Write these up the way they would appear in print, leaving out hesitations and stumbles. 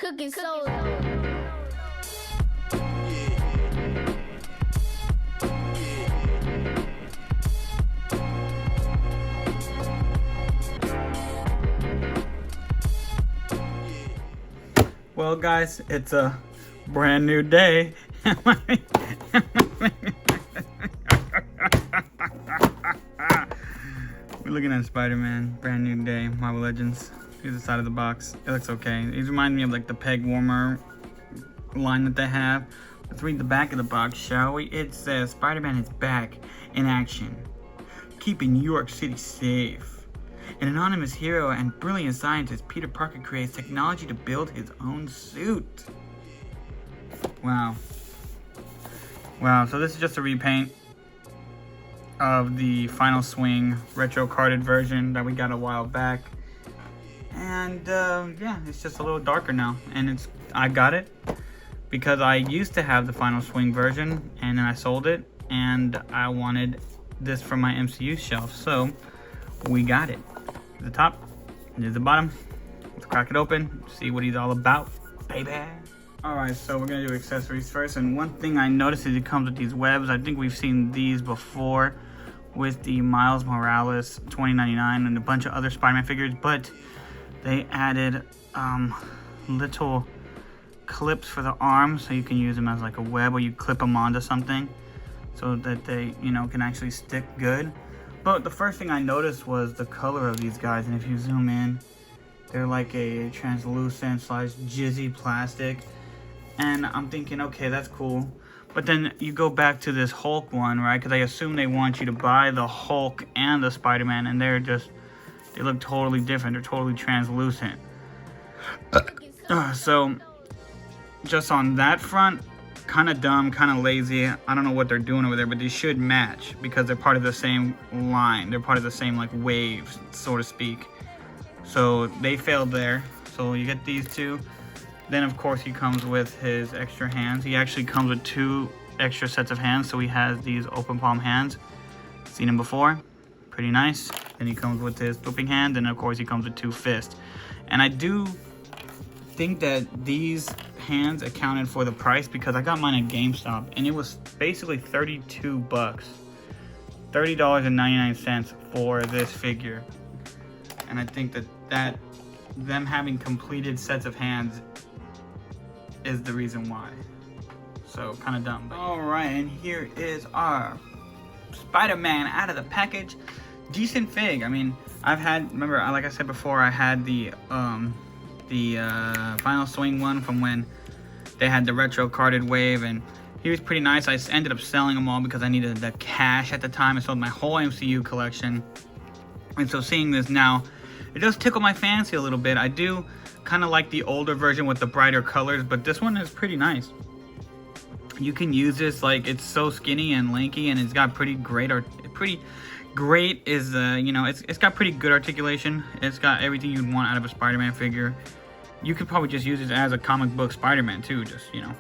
Cooking soul. Well, guys, it's a brand new day. We're looking at Spider-Man, brand new day, Marvel Legends. Here's the side of the box. It looks okay. These remind me of like the peg warmer line that they have. Let's read the back of the box, shall we? It says Spider-Man is back in action, keeping New York City safe. An anonymous hero and brilliant scientist, Peter Parker creates technology to build his own suit. Wow. Wow, so this is just a repaint of the Final Swing retro carded version that we got a while back. And yeah, it's just a little darker now. And I got it because I used to have the Final Swing version and then I sold it. And I wanted this for my MCU shelf. So we got it. The top, here's the bottom. Let's crack it open, see what he's all about, baby. Alright, so we're gonna do accessories first, and one thing I noticed is it comes with these webs. I think we've seen these before with the Miles Morales 2099 and a bunch of other Spider-Man figures, but they added little clips for the arms so you can use them as like a web, or you clip them onto something so that they, you know, can actually stick good. But the first thing I noticed was the color of these guys, and if you zoom in, they're like a translucent / jizzy plastic, and I'm thinking, okay, that's cool. But then you go back to this Hulk one, right? Because I assume they want you to buy the Hulk and the Spider-Man, and they look totally different. They're totally translucent. So just on that front, kind of dumb, kind of lazy. I don't know what they're doing over there, but they should match because they're part of the same line. They're part of the same like wave, so to speak. So they failed there. So you get these two. Then of course he comes with his extra hands. He actually comes with 2 extra sets of hands. So he has these open palm hands. Seen him before. Pretty nice. Then he comes with his flipping hand. And of course he comes with 2 fists. And I do think that these hands accounted for the price because I got mine at GameStop and it was basically $32, $30.99 for this figure. And I think that them having completed sets of hands is the reason why. So kind of dumb. All right, and here is our Spider-Man out of the package. Decent fig. I mean, remember, like I said before, I had the Final Swing one from when they had the retro carded wave, and he was pretty nice. I ended up selling them all because I needed the cash at the time. I sold my whole MCU collection, and so seeing this now, it does tickle my fancy a little bit. I do kind of like the older version with the brighter colors, but this one is pretty nice. You can use this, like, it's so skinny and lanky, and it's got pretty great is you know, it's got pretty good articulation. It's got everything you'd want out of a Spider-Man figure. You could probably just use it as a comic book Spider-Man too, just, you know,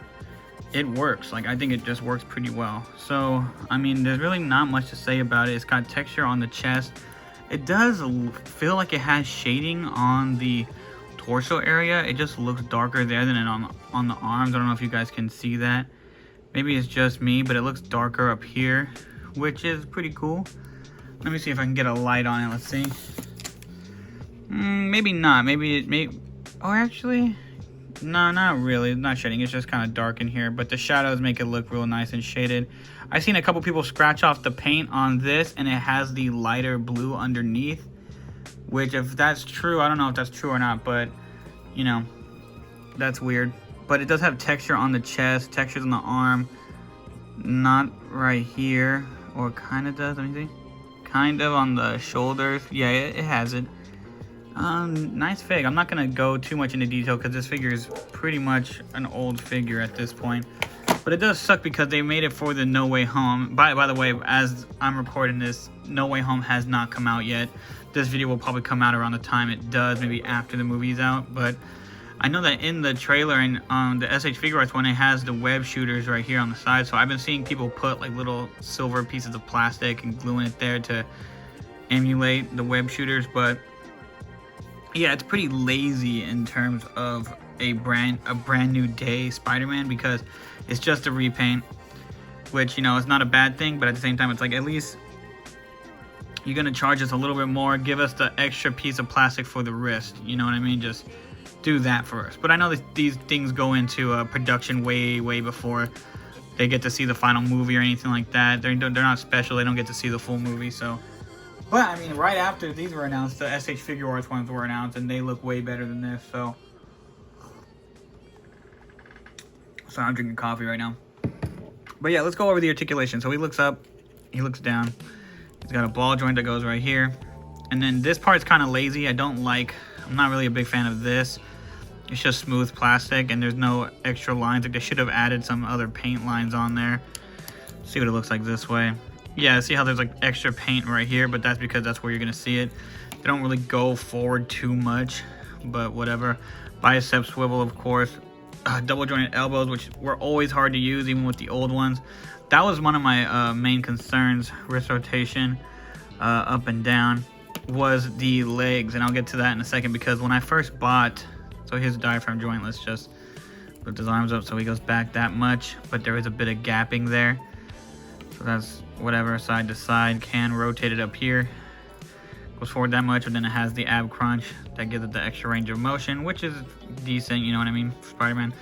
it works. Like, I think it just works pretty well. So I mean, there's really not much to say about it. It's got texture on the chest. It does feel like it has shading on the torso area. It just looks darker there than on the arms. I don't know if you guys can see that. Maybe it's just me, but it looks darker up here, which is pretty cool. Let me see if I can get a light on it. Let's see. Maybe not. Oh, actually, no, not really. It's not shading. It's just kind of dark in here, but the shadows make it look real nice and shaded. I've seen a couple people scratch off the paint on this, and it has the lighter blue underneath, which, if that's true, I don't know if that's true or not, but, you know, that's weird. But it does have texture on the chest, textures on the arm, not right here, or kind of does. Let me see. Kind of on the shoulders. Yeah, it has it. Nice fig. I'm not gonna go too much into detail because this figure is pretty much an old figure at this point. But it does suck because they made it for the No Way Home. By the way, as I'm recording this, No Way Home has not come out yet. This video will probably come out around the time it does, maybe after the movie's out. But I know that in the trailer and on the SH Figure Arts one, it has the web shooters right here on the side. So I've been seeing people put like little silver pieces of plastic and gluing it there to emulate the web shooters. But yeah, it's pretty lazy in terms of a brand new day Spider-Man, because it's just a repaint, which, you know, is not a bad thing, but at the same time, it's like, at least you're gonna charge us a little bit more, give us the extra piece of plastic for the wrist, you know what I mean? Just do that for us. But I know that these things go into production way before they get to see the final movie or anything like that. They're not special, they don't get to see the full movie. So, but I mean, right after these were announced, the SH Figure Arts ones were announced, and they look way better than this. So I'm drinking coffee right now. But yeah, let's go over the articulation. So he looks up, he looks down. He's got a ball joint that goes right here. And then this part's kind of lazy. I'm not really a big fan of this. It's just smooth plastic, and there's no extra lines. Like, they should have added some other paint lines on there. See what it looks like this way. Yeah, see how there's like extra paint right here, but that's because that's where you're gonna see it. They don't really go forward too much, but whatever. Bicep swivel, of course. Double jointed elbows, which were always hard to use even with the old ones. That was one of my main concerns. Wrist rotation up and down was the legs, and I'll get to that in a second, because when I first bought, so here's a diaphragm joint. Let's just put his arms up so he goes back that much, but there is a bit of gapping there, so that's whatever. Side to side, can rotate it up here, goes forward that much, but then it has the ab crunch that gives it the extra range of motion, which is decent, you know what I mean, for Spider-Man.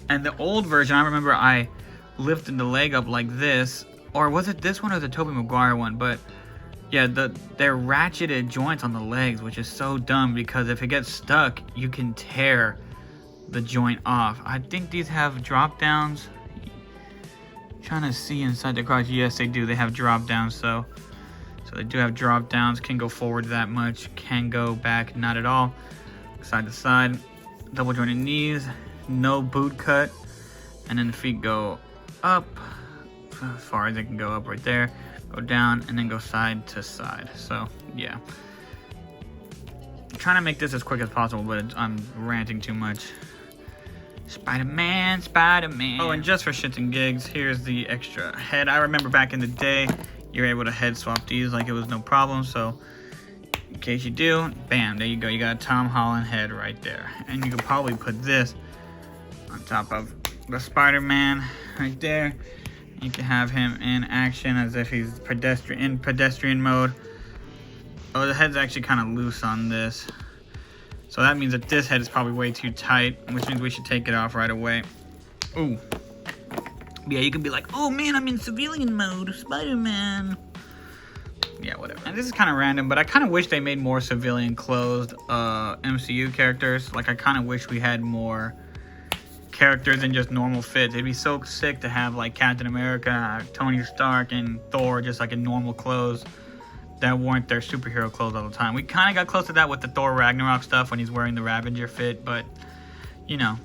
And the old version, I remember I lifted the leg up like this, or was it this one or the Tobey Maguire one? But yeah, they're ratcheted joints on the legs, which is so dumb, because if it gets stuck, you can tear the joint off. I think these have drop downs. Trying to see inside the crotch. Yes, they do. They have drop downs, so they do have drop downs. Can go forward that much, can go back not at all. Side to side, double jointed knees, no boot cut, and then the feet go up as far as they can go up right there, go down, and then go side to side. So yeah, I'm trying to make this as quick as possible, but I'm ranting too much. Spider-Man. Oh, and just for shits and gigs, here's the extra head. I remember back in the day, you were able to head swap these like it was no problem. So in case you do, bam, there you go. You got a Tom Holland head right there. And you could probably put this on top of the Spider-Man right there. You can have him in action as if he's in pedestrian mode. Oh, the head's actually kind of loose on this. So that means that this head is probably way too tight, which means we should take it off right away. Ooh. Yeah, you can be like, oh man, I'm in civilian mode, Spider-Man. Yeah, whatever. And this is kind of random, but I kind of wish they made more civilian clothed MCU characters. Like, I kind of wish we had more characters in just normal fits. It'd be so sick to have like Captain America, Tony Stark, and Thor just like in normal clothes that weren't their superhero clothes all the time. We kind of got close to that with the Thor Ragnarok stuff when he's wearing the Ravager fit, but you know,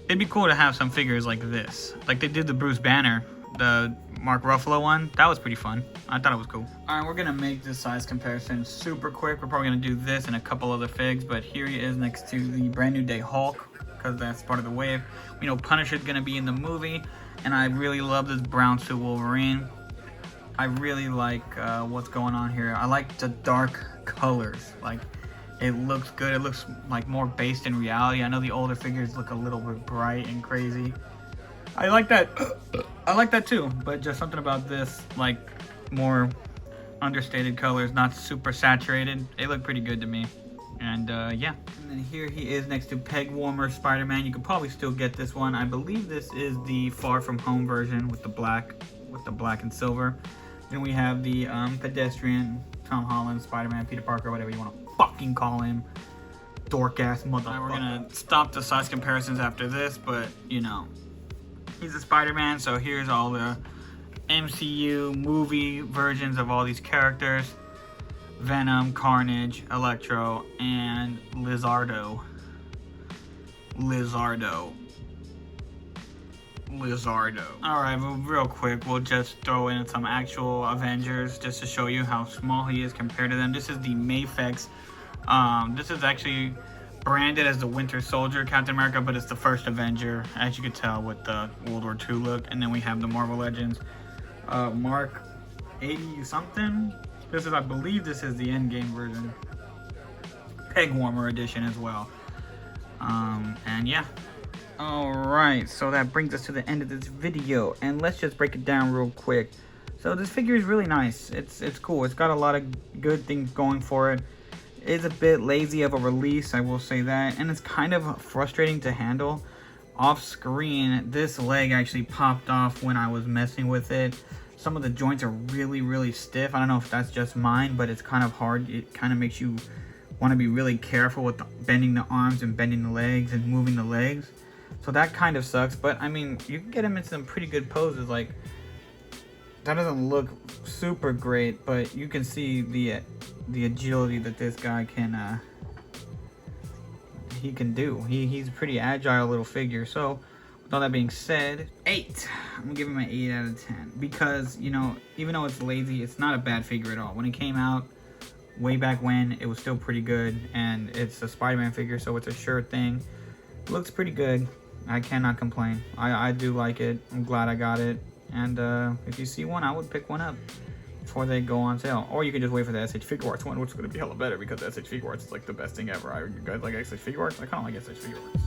it'd be cool to have some figures like this. Like they did the Bruce Banner, the Mark Ruffalo one. That was pretty fun. I thought it was cool. All right, we're gonna make this size comparison super quick. We're probably gonna do this and a couple other figs, but here he is next to the Brand New Day Hulk, because that's part of the wave. We know Punisher's gonna be in the movie, and I really love this brown suit Wolverine. I really like what's going on here. I like the dark colors. Like, it looks good. It looks like more based in reality. I know the older figures look a little bit bright and crazy. I like that. I like that too, but just something about this, like more understated colors, not super saturated. They look pretty good to me. And yeah. And then here he is next to Peg Warmer Spider-Man. You could probably still get this one. I believe this is the Far From Home version with the black and silver. Then we have the pedestrian Tom Holland Spider-Man, Peter Parker, whatever you want to fucking call him. Dork ass motherfucker. We're gonna stop the size comparisons after this, but you know, he's a Spider-Man, so here's all the MCU movie versions of all these characters. Venom, Carnage, Electro, and Lizardo. Alright, well, real quick, we'll just throw in some actual Avengers just to show you how small he is compared to them. This is the Mafex. This is actually branded as the Winter Soldier Captain America, but it's the first Avenger, as you could tell with the World War II look. And then we have the Marvel Legends Mark 80 something. I believe this is the Endgame version. Peg warmer edition as well. And yeah. Alright, so that brings us to the end of this video, and let's just break it down real quick. So this figure is really nice. It's cool. It's got a lot of good things going for it. It's a bit lazy of a release, I will say that, and it's kind of frustrating to handle. Off screen, this leg actually popped off when I was messing with it. Some of the joints are really stiff. I don't know if that's just mine, but it's kind of hard. It kind of makes you want to be really careful with bending the arms and bending the legs and moving the legs. So that kind of sucks, but I mean, you can get him in some pretty good poses. Like, that doesn't look super great, but you can see the agility that this guy can he can do. He's a pretty agile little figure. So with all that being said, 8. I'm gonna give him an 8 out of 10 because, you know, even though it's lazy, it's not a bad figure at all. When it came out way back when, it was still pretty good, and it's a Spider-Man figure, so it's a sure thing. It looks pretty good. I cannot complain. I do like it. I'm glad I got it. And if you see one, I would pick one up before they go on sale. Or you can just wait for the SH Figure Arts one, which is going to be hella better because SH Figure Arts is like the best thing ever. You guys like SH Figure Arts? I kind of like SH Figure Arts.